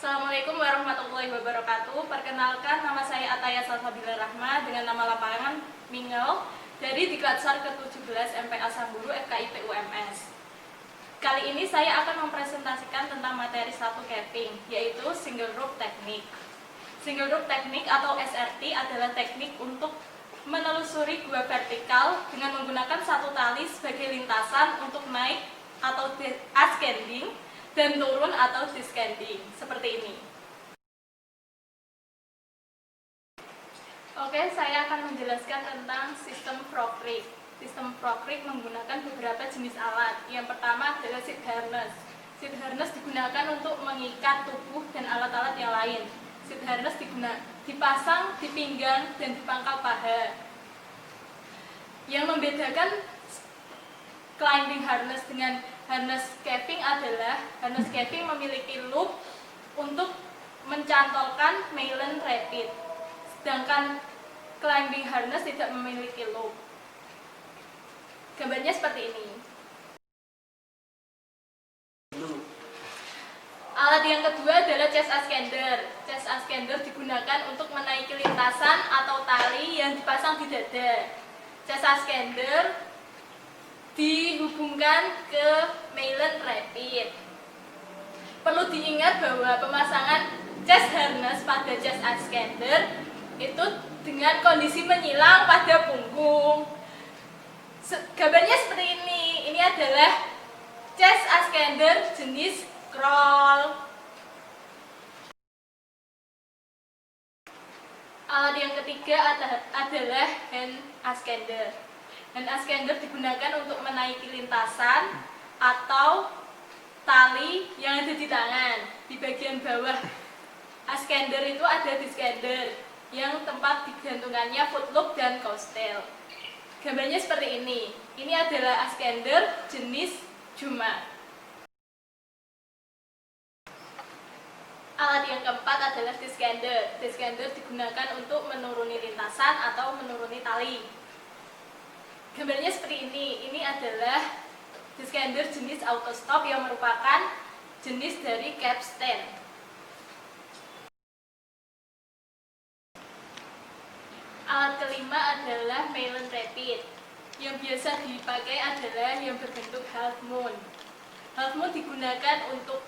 Assalamualaikum warahmatullahi wabarakatuh. Perkenalkan, nama saya Ataya Salsabila Rahma dengan nama lapangan Mingel dari Diklat-Sar ke-17 MPA Samburu FKIP UMS. Kali ini saya akan mempresentasikan tentang materi 1 capping, yaitu Single Rope Technique. Single Rope Technique atau SRT adalah teknik untuk menelusuri gua vertikal dengan menggunakan satu tali sebagai lintasan untuk naik atau ascending dan turun atau descending, seperti ini. Oke, saya akan menjelaskan tentang sistem frog rig. Sistem frog rig menggunakan beberapa jenis alat. Yang pertama adalah seat harness. Seat harness digunakan untuk mengikat tubuh dan alat-alat yang lain. Seat harness dipasang di pinggang dan di pangkal paha. Yang membedakan climbing harness dengan harness capping adalah harness capping memiliki loop untuk mencantolkan Malin Rapid, sedangkan climbing harness tidak memiliki loop. Gambarnya seperti ini. Alat yang kedua adalah chest ascender. Chest ascender digunakan untuk menaiki lintasan atau tali yang dipasang di dada. Chest ascender dihubungkan ke Malin Rapid. Perlu diingat bahwa pemasangan chest harness pada chest ascender itu dengan kondisi menyilang pada punggung. Gambarnya seperti ini. Ini adalah chest ascender jenis crawl. Alat yang ketiga adalah hand ascender. Hand ascender digunakan untuk menaiki lintasan atau tali yang ada di tangan. Di bagian bawah ascender itu ada descender yang tempat digantungannya foot loop dan coastal. Gambarnya seperti ini. Ini adalah ascender jenis Juma. Alat yang keempat adalah descender. Descender digunakan untuk menuruni lintasan atau menuruni tali. Gambarnya seperti ini. Ini adalah descender jenis auto stop yang merupakan jenis dari capstan. Alat kelima adalah Malin Rapid. Yang biasa dipakai adalah yang berbentuk half moon. Half moon digunakan untuk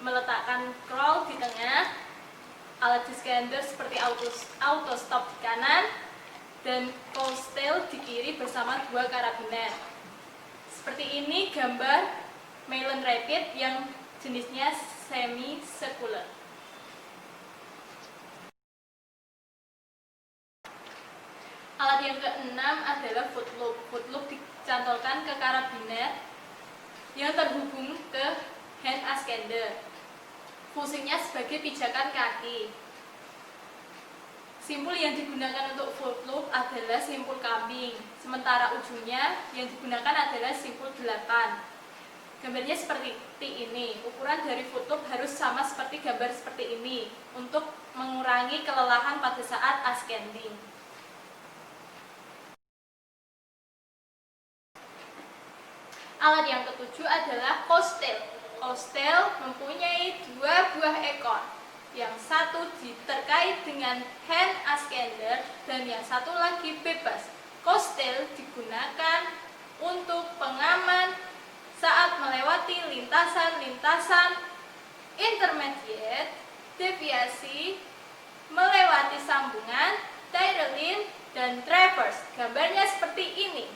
meletakkan crawl di tengah, alat descender seperti auto stop di kanan, dan coastal di kiri bersama 2 karabiner. Seperti ini gambar Malin Rapid yang jenisnya semi circular. Alat yang keenam adalah foot loop. Foot loop dicantolkan ke karabiner yang terhubung ke hand ascender. Fungsinya sebagai pijakan kaki. Simpul yang digunakan untuk foot loop adalah simpul kambing, sementara ujungnya yang digunakan adalah simpul 8. Gambarnya seperti ini. Ukuran dari foot loop harus sama seperti gambar seperti ini untuk mengurangi kelelahan pada saat ascending. Alat yang ketujuh adalah coastal. Coastal mempunyai 2 buah ekor. Yang satu terkait dengan hand ascender dan yang satu lagi bebas. Coastal digunakan untuk pengaman saat melewati lintasan-lintasan intermediate, deviasi, melewati sambungan, tie-line, dan traverse. Gambarnya seperti ini.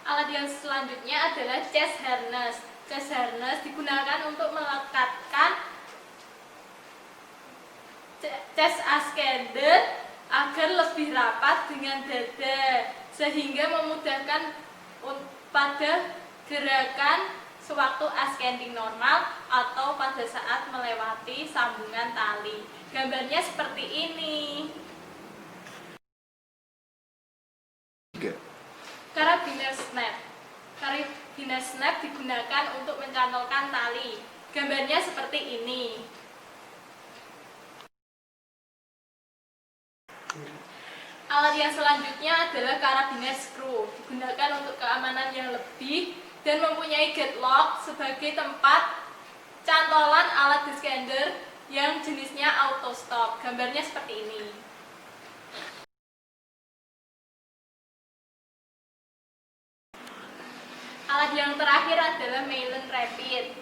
Alat yang selanjutnya adalah chest harness. Chest harness digunakan untuk melekatkan chest ascender agar lebih rapat dengan dada, sehingga memudahkan pada gerakan sewaktu ascending normal atau pada saat melewati sambungan tali. Gambarnya seperti ini. Karabiner snap. Karabiner snap digunakan untuk mencantolkan tali. Gambarnya seperti ini. Alat yang selanjutnya adalah karabiner screw. Digunakan untuk keamanan yang lebih dan mempunyai gate lock sebagai tempat cantolan alat diskender yang jenisnya auto stop. Gambarnya seperti ini. Alat yang terakhir adalah Meylin Rapid.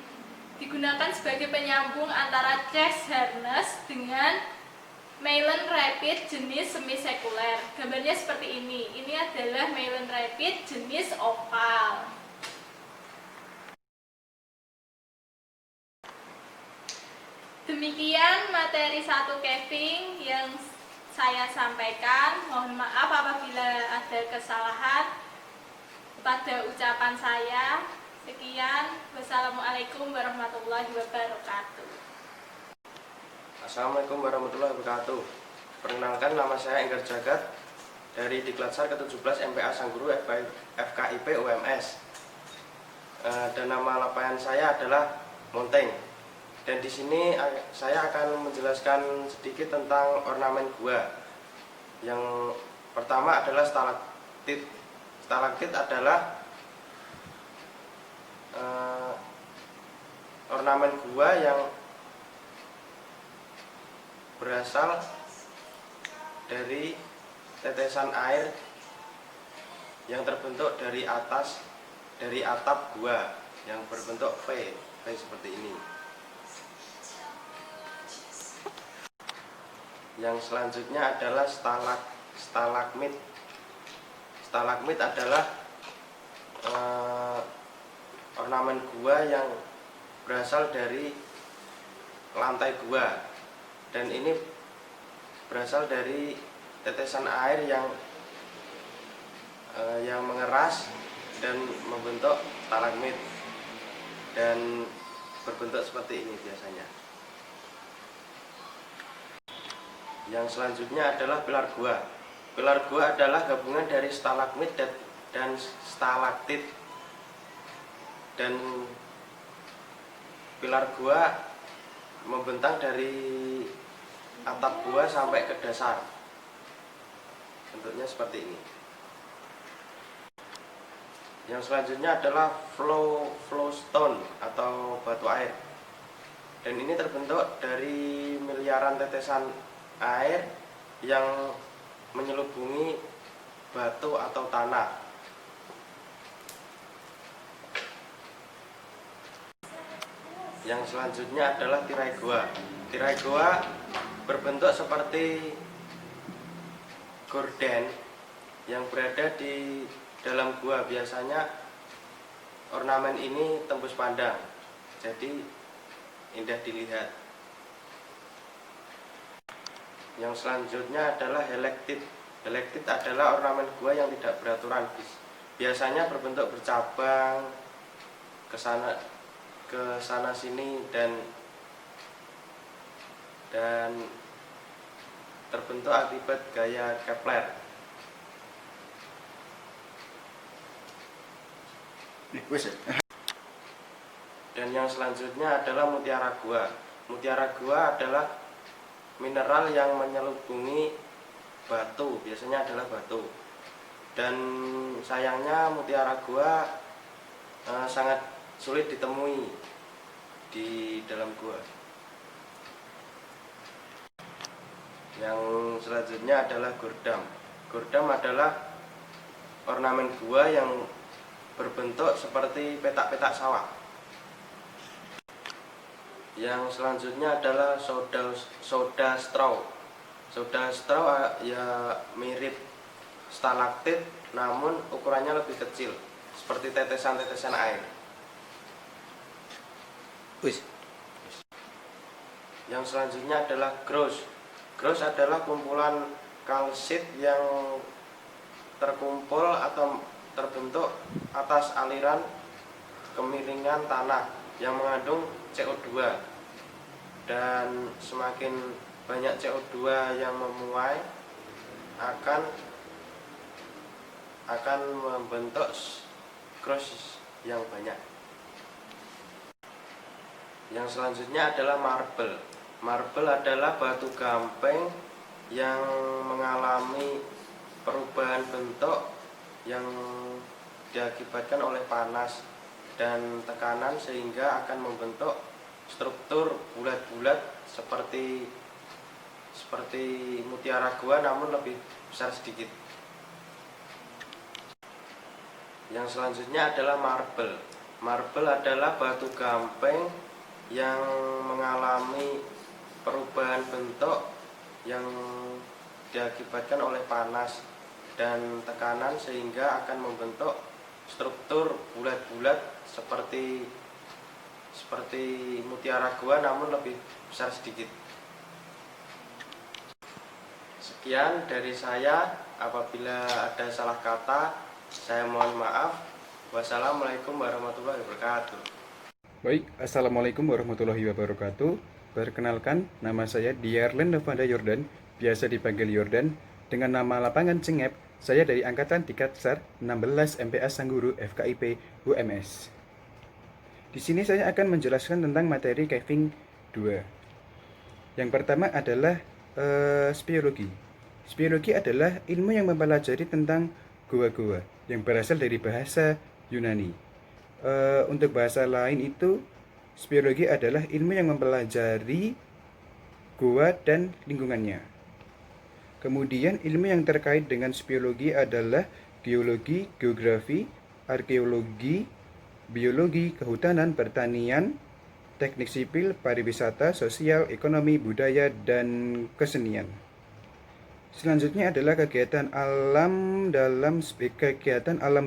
Digunakan sebagai penyambung antara chest harness dengan Meylin Rapid jenis semisekuler. Gambarnya seperti ini. Ini adalah Meylin Rapid jenis oval. Demikian materi 1 caving yang saya sampaikan. Mohon maaf apabila ada kesalahan pada ucapan saya. Sekian, wassalamualaikum warahmatullahi wabarakatuh. Assalamualaikum warahmatullahi wabarakatuh. Perkenalkan, nama saya Enggar Jagat dari Diklatsar ke-17 MPA Sangguru FKIP UMS. Dan nama lapangan saya adalah Monteng. Dan di sini saya akan menjelaskan sedikit tentang ornamen gua. Yang pertama adalah stalaktit. Stalaktit adalah ornamen gua yang berasal dari tetesan air yang terbentuk dari atap gua yang berbentuk V seperti ini. Yang selanjutnya adalah stalagmit. Stalagmit adalah ornamen gua yang berasal dari lantai gua, dan ini berasal dari tetesan air yang mengeras dan membentuk stalagmit dan berbentuk seperti ini biasanya. Yang selanjutnya adalah pilar gua. Pilar gua adalah gabungan dari stalagmit dan stalaktit. Dan pilar gua membentang dari atap gua sampai ke dasar. Bentuknya seperti ini. Yang selanjutnya adalah flowstone atau batu air. Dan ini terbentuk dari miliaran tetesan air yang menyelubungi batu atau tanah. Yang selanjutnya adalah tirai gua. Tirai gua berbentuk seperti gorden yang berada di dalam gua. Biasanya ornamen ini tembus pandang, jadi indah dilihat. Yang selanjutnya adalah helektit. Helektit adalah ornamen gua yang tidak beraturan. Biasanya berbentuk bercabang ke sana sini dan terbentuk akibat gaya Kepler. Dan yang selanjutnya adalah mutiara gua. Mutiara gua adalah mineral yang menyelubungi batu, biasanya adalah batu. Dan sayangnya mutiara gua sangat sulit ditemui di dalam gua. Yang selanjutnya adalah gordam. Gordam adalah ornamen gua yang berbentuk seperti petak-petak sawah. Yang selanjutnya adalah soda straw. Soda straw ya mirip stalaktit, namun ukurannya lebih kecil, seperti tetesan-tetesan air. Yang selanjutnya adalah gross. Gross adalah kumpulan kalsit yang terkumpul atau terbentuk atas aliran kemiringan tanah yang mengandung CO2, dan semakin banyak CO2 yang memuai akan membentuk gross yang banyak. Yang selanjutnya adalah marble. Marble adalah batu gamping yang mengalami perubahan bentuk yang diakibatkan oleh panas dan tekanan sehingga akan membentuk struktur bulat-bulat seperti mutiara gua namun lebih besar sedikit. Yang selanjutnya adalah marble. Marble adalah batu gamping yang mengalami perubahan bentuk yang diakibatkan oleh panas dan tekanan sehingga akan membentuk struktur bulat-bulat seperti mutiara gua namun lebih besar sedikit. Sekian dari saya, apabila ada salah kata saya mohon maaf. Wassalamualaikum warahmatullahi wabarakatuh. Baik, Assalamualaikum warahmatullahi wabarakatuh. Perkenalkan, nama saya Diarlen Novanda Yordan, biasa dipanggil Yordan. Dengan nama lapangan Cengep, saya dari Angkatan Dikatsar 16 MPA Sangguru FKIP UMS. Di sini saya akan menjelaskan tentang materi caving 2. Yang pertama adalah speleologi. Speleologi adalah ilmu yang mempelajari tentang gua-gua yang berasal dari bahasa Yunani. Untuk bahasa lain itu, speleologi adalah ilmu yang mempelajari gua dan lingkungannya. Kemudian ilmu yang terkait dengan speleologi adalah geologi, geografi, arkeologi, biologi, kehutanan, pertanian, teknik sipil, pariwisata, sosial, ekonomi, budaya, dan kesenian. Selanjutnya adalah kegiatan alam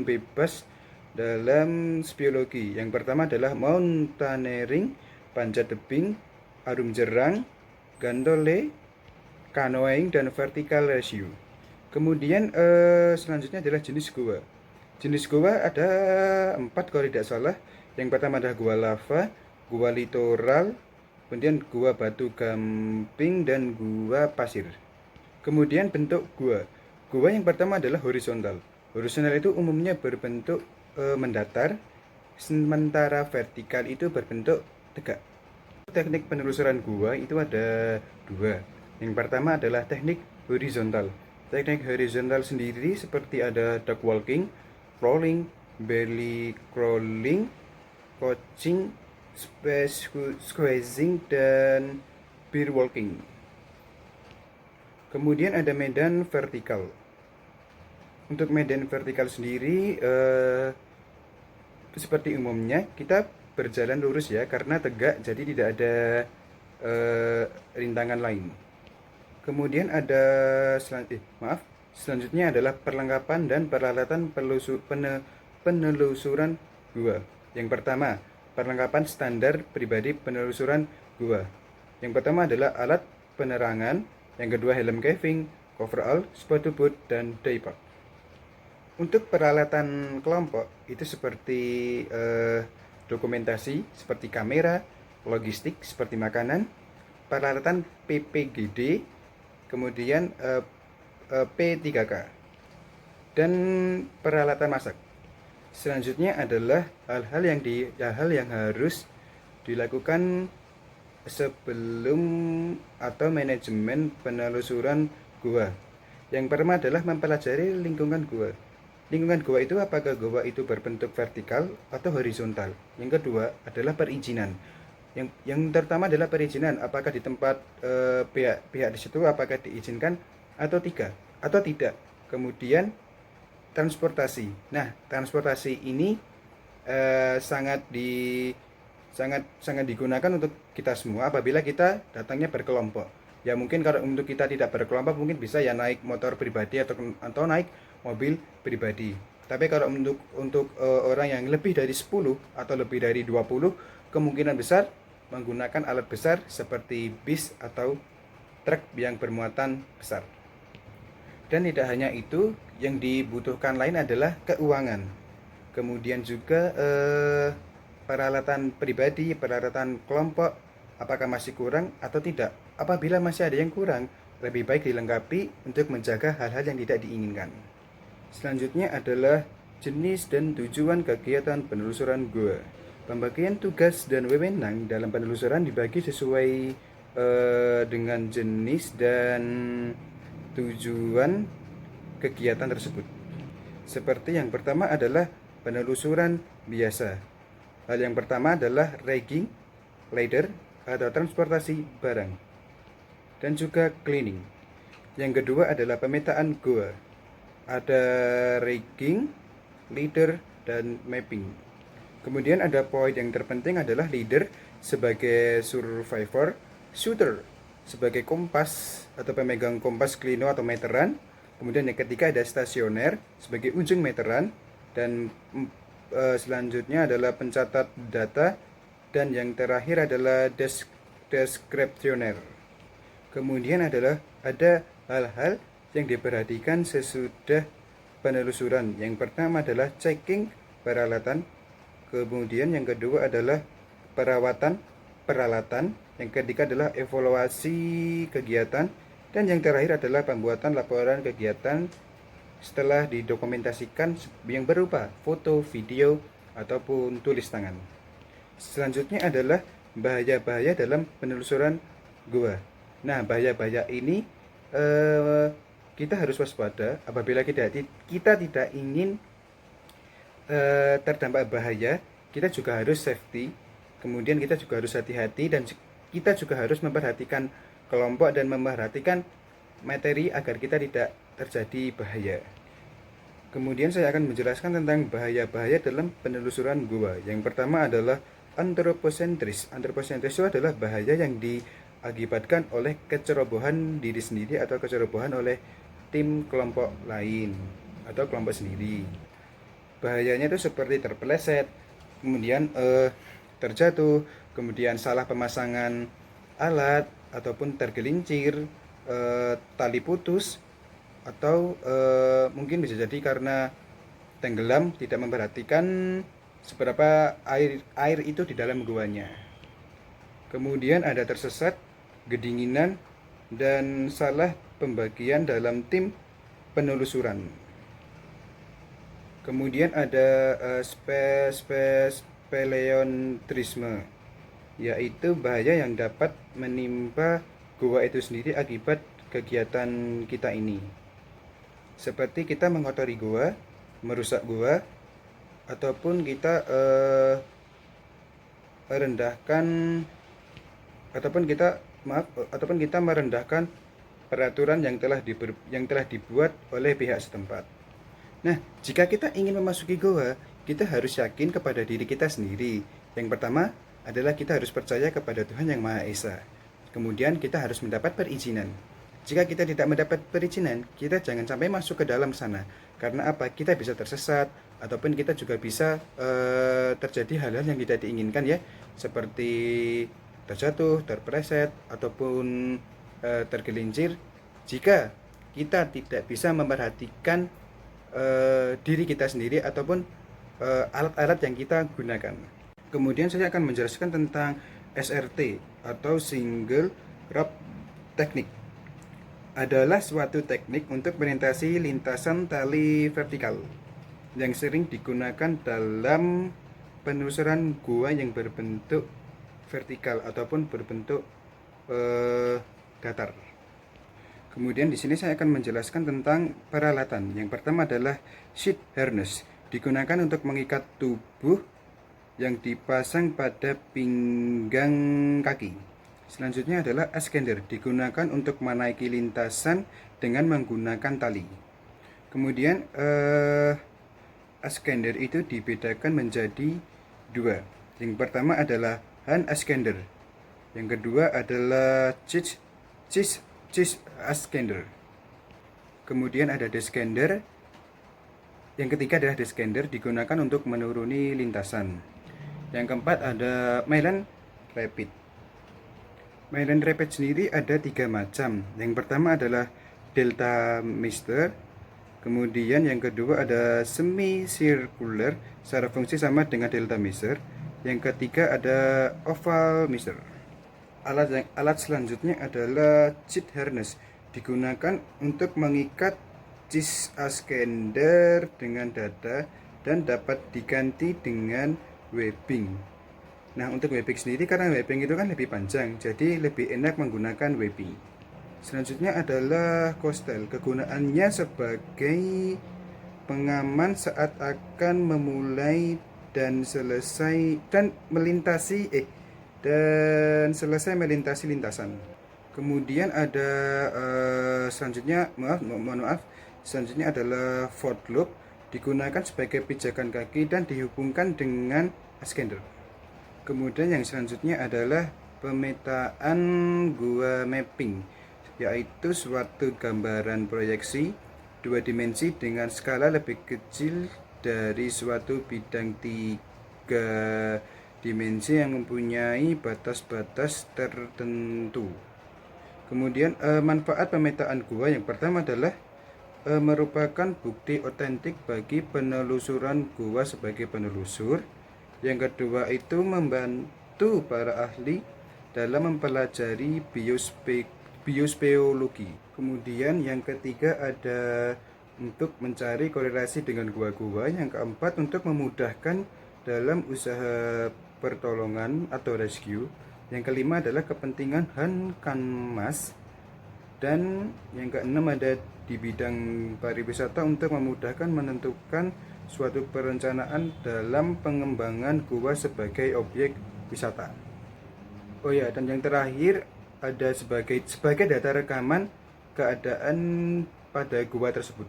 bebas dalam speleologi. Yang pertama adalah mountaineering, panjat tebing, arum jeram, gondole, canoeing, dan vertical ratio. Kemudian selanjutnya adalah jenis gua. Jenis gua ada 4 kalau tidak salah. Yang pertama adalah gua lava, gua litoral, kemudian gua batu gamping, dan gua pasir. Kemudian bentuk gua. Gua yang pertama adalah horizontal. Horizontal itu umumnya berbentuk mendatar, sementara vertikal itu berbentuk tegak. Teknik penelusuran gua itu ada 2. Yang pertama adalah teknik horizontal. Teknik horizontal sendiri seperti ada duck walking, crawling, belly crawling, crouching, squeezing, dan bear walking. Kemudian ada medan vertikal. Untuk medan vertikal sendiri seperti umumnya kita berjalan lurus ya, karena tegak jadi tidak ada rintangan lain. Kemudian ada selanjutnya adalah perlengkapan dan peralatan penelusuran gua. Yang pertama, perlengkapan standar pribadi penelusuran gua. Yang pertama adalah alat penerangan, yang kedua helm caving, coverall, sepatu boot, dan daypack. Untuk peralatan kelompok itu seperti dokumentasi seperti kamera, logistik seperti makanan, peralatan PPGD, kemudian P3K, dan peralatan masak. Selanjutnya adalah hal-hal yang harus dilakukan sebelum atau manajemen penelusuran gua. Yang pertama adalah mempelajari lingkungan gua. Lingkungan gua itu apakah gua itu berbentuk vertikal atau horizontal. Yang kedua adalah perizinan. Yang pertama adalah perizinan, apakah di tempat pihak di situ apakah diizinkan atau tidak. Kemudian transportasi. Nah, transportasi ini sangat digunakan untuk kita semua apabila kita datangnya berkelompok. Ya mungkin kalau untuk kita tidak berkelompok mungkin bisa ya naik motor pribadi atau naik mobil pribadi. Tapi kalau untuk orang yang lebih dari 10 atau lebih dari 20, kemungkinan besar menggunakan alat besar seperti bis atau truk yang bermuatan besar. Dan tidak hanya itu, yang dibutuhkan lain adalah keuangan. Kemudian juga peralatan pribadi, peralatan kelompok, apakah masih kurang atau tidak. Apabila masih ada yang kurang, lebih baik dilengkapi untuk menjaga hal-hal yang tidak diinginkan. Selanjutnya adalah jenis dan tujuan kegiatan penelusuran gua. Pembagian tugas dan wewenang dalam penelusuran dibagi sesuai dengan jenis dan tujuan kegiatan tersebut. Seperti yang pertama adalah penelusuran biasa. Hal yang pertama adalah rigging, ladder atau transportasi barang, dan juga cleaning. Yang kedua adalah pemetaan goa. Ada rigging, leader, dan mapping. Kemudian ada poin yang terpenting adalah leader sebagai survivor, shooter sebagai kompas atau pemegang kompas klino atau meteran. Kemudian yang ketiga ada stasioner sebagai ujung meteran, dan selanjutnya adalah pencatat data, dan yang terakhir adalah deskripsioner. Kemudian adalah ada hal-hal yang diperhatikan sesudah penelusuran. Yang pertama adalah checking peralatan, kemudian yang kedua adalah perawatan peralatan, yang ketiga adalah evaluasi kegiatan, dan yang terakhir adalah pembuatan laporan kegiatan setelah didokumentasikan yang berupa foto, video, ataupun tulis tangan. Selanjutnya adalah bahaya-bahaya dalam penelusuran goa. Nah, bahaya-bahaya ini kita harus waspada apabila kita tidak ingin terdampak bahaya. Kita juga harus safety, kemudian kita juga harus hati-hati, dan kita juga harus memperhatikan kelompok dan memperhatikan materi agar kita tidak terjadi bahaya. Kemudian saya akan menjelaskan tentang bahaya-bahaya dalam penelusuran goa. Yang pertama adalah antroposentris. Antroposentris itu adalah bahaya yang diakibatkan oleh kecerobohan diri sendiri atau kecerobohan oleh tim kelompok lain atau kelompok sendiri. Bahayanya itu seperti terpeleset, kemudian terjatuh, kemudian salah pemasangan alat, ataupun tergelincir, tali putus, atau mungkin bisa jadi karena tenggelam, tidak memperhatikan seberapa air itu di dalam guanya. Kemudian ada tersesat, kedinginan, dan salah pembagian dalam tim penelusuran. Kemudian ada speleontrisme, yaitu bahaya yang dapat menimpa goa itu sendiri akibat kegiatan kita ini. Seperti kita mengotori goa, merusak goa, ataupun kita merendahkan peraturan yang telah dibuat oleh pihak setempat. Nah, jika kita ingin memasuki goa, kita harus yakin kepada diri kita sendiri. Yang pertama adalah kita harus percaya kepada Tuhan Yang Maha Esa. Kemudian kita harus mendapat perizinan. Jika kita tidak mendapat perizinan, kita jangan sampai masuk ke dalam sana. Karena apa? Kita bisa tersesat, ataupun kita juga bisa terjadi hal-hal yang tidak diinginkan ya, seperti terjatuh, terpeleset, ataupun tergelincir. Jika kita tidak bisa memperhatikan diri kita sendiri ataupun alat-alat yang kita gunakan. Kemudian saya akan menjelaskan tentang SRT atau Single Rope Technique. Adalah suatu teknik untuk melintasi lintasan tali vertikal yang sering digunakan dalam penelusuran gua yang berbentuk vertikal ataupun berbentuk datar. Kemudian di sini saya akan menjelaskan tentang peralatan. Yang pertama adalah sheet harness, digunakan untuk mengikat tubuh yang dipasang pada pinggang kaki. Selanjutnya adalah ascender, digunakan untuk menaiki lintasan dengan menggunakan tali. Kemudian ascender itu dibedakan menjadi dua. Yang pertama adalah hand ascender, yang kedua adalah chest ascender. Kemudian ada descender, yang ketiga adalah descender, digunakan untuk menuruni lintasan. Yang keempat ada mainland rapid. Mainland rapid sendiri ada 3 macam. Yang pertama adalah delta mister, kemudian yang kedua ada semi circular, secara fungsi sama dengan delta mister. Yang ketiga ada oval mister. Alat selanjutnya adalah sheet harness, digunakan untuk mengikat chest ascender dengan dada dan dapat diganti dengan webbing. Nah, untuk webbing sendiri, karena webbing itu kan lebih panjang, jadi lebih enak menggunakan webbing. Selanjutnya adalah coastal, kegunaannya sebagai pengaman saat akan memulai dan selesai melintasi lintasan. Kemudian ada selanjutnya, mohon maaf, selanjutnya adalah forward loop, digunakan sebagai pijakan kaki dan dihubungkan dengan ascender. Kemudian yang selanjutnya adalah pemetaan gua mapping, yaitu suatu gambaran proyeksi dua dimensi dengan skala lebih kecil dari suatu bidang tiga dimensi yang mempunyai batas-batas tertentu. Kemudian manfaat pemetaan gua yang pertama adalah merupakan bukti otentik bagi penelusuran gua sebagai penelusur. Yang kedua itu membantu para ahli dalam mempelajari biospeologi. Kemudian yang ketiga ada untuk mencari korelasi dengan gua-gua. Yang keempat untuk memudahkan dalam usaha pertolongan atau rescue. Yang kelima adalah kepentingan Hankanmas. Dan yang keenam ada di bidang pariwisata untuk memudahkan menentukan suatu perencanaan dalam pengembangan gua sebagai objek wisata. Oh ya, dan yang terakhir ada sebagai data rekaman keadaan pada gua tersebut.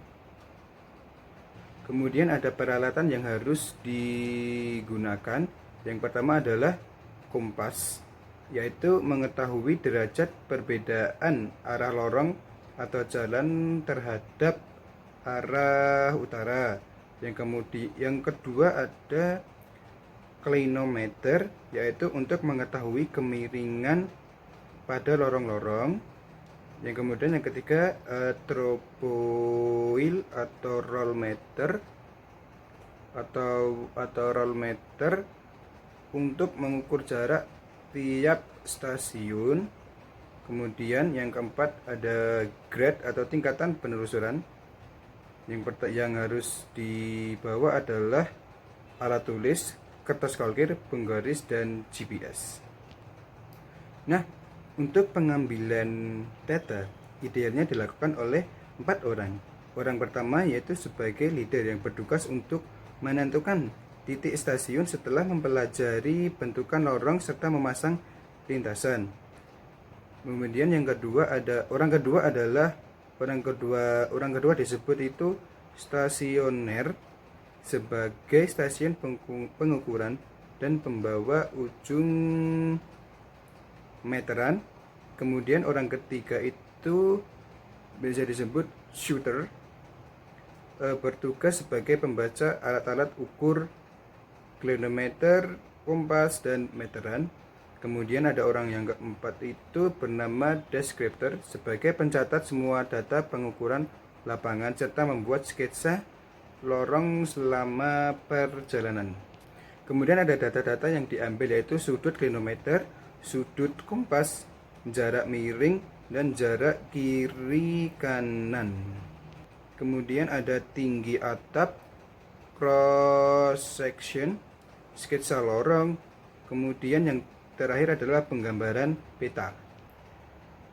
Kemudian ada peralatan yang harus digunakan. Yang pertama adalah kompas, yaitu mengetahui derajat perbedaan arah lorong atau jalan terhadap arah utara. Yang kedua ada clinometer, yaitu untuk mengetahui kemiringan pada lorong-lorong. Yang ketiga tropoil atau rollmeter untuk mengukur jarak tiap stasiun. Kemudian yang keempat ada grade atau tingkatan penelusuran. Yang harus dibawa adalah alat tulis, kertas kalkir, penggaris, dan GPS. Nah, untuk pengambilan data idealnya dilakukan oleh 4 orang. Orang pertama yaitu sebagai leader yang bertugas untuk menentukan titik stasiun setelah mempelajari bentukan lorong serta memasang lintasan. Kemudian orang kedua disebut itu stasioner sebagai stasiun pengukuran dan pembawa ujung meteran. Kemudian orang ketiga itu bisa disebut shooter, bertugas sebagai pembaca alat-alat ukur clinometer, kompas, dan meteran. Kemudian ada orang yang keempat itu bernama descriptor sebagai pencatat semua data pengukuran lapangan serta membuat sketsa lorong selama perjalanan. Kemudian ada data-data yang diambil yaitu sudut clinometer, sudut kompas, jarak miring, dan jarak kiri kanan. Kemudian ada tinggi atap, cross section, sketsa lorong. Kemudian yang terakhir adalah penggambaran peta.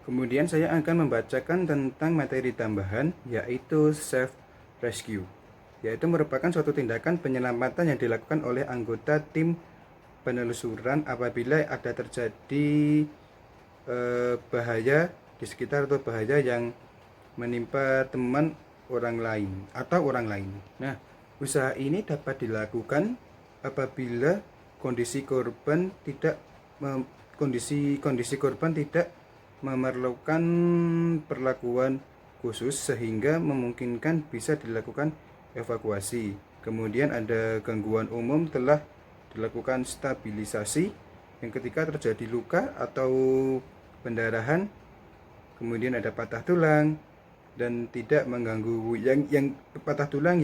Kemudian saya akan membacakan tentang materi tambahan, yaitu self rescue, yaitu merupakan suatu tindakan penyelamatan yang dilakukan oleh anggota tim penelusuran apabila ada terjadi bahaya di sekitar atau bahaya yang menimpa teman orang lain atau orang lain. Nah, usaha ini dapat dilakukan apabila kondisi korban tidak memerlukan perlakuan khusus sehingga memungkinkan bisa dilakukan evakuasi. Kemudian ada gangguan umum telah dilakukan stabilisasi. Yang ketiga terjadi luka atau pendarahan. Kemudian ada patah tulang dan tidak mengganggu yang patah tulang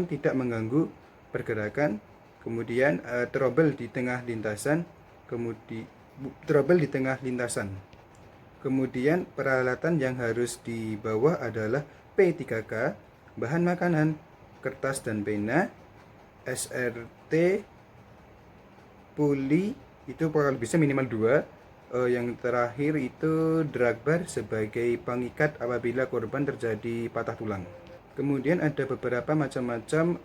tidak mengganggu pergerakan. Kemudian trouble di tengah lintasan. Kemudian peralatan yang harus dibawa adalah P3K, bahan makanan, kertas dan pena, SRT, puli, itu kalau bisa minimal 2. Yang terakhir itu drag bar sebagai pengikat apabila korban terjadi patah tulang. Kemudian ada beberapa macam-macam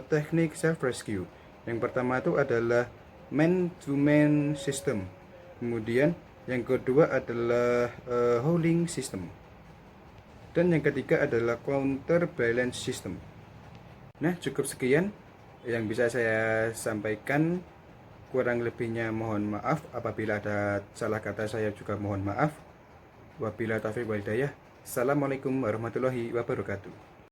teknik self rescue. Yang pertama itu adalah man to man system. Kemudian yang kedua adalah holding system. Dan yang ketiga adalah counter balance system. Nah, cukup sekian yang bisa saya sampaikan. Kurang lebihnya mohon maaf. Apabila ada salah kata saya juga mohon maaf. Wabillahi taufiq wal hidayah. Assalamualaikum warahmatullahi wabarakatuh.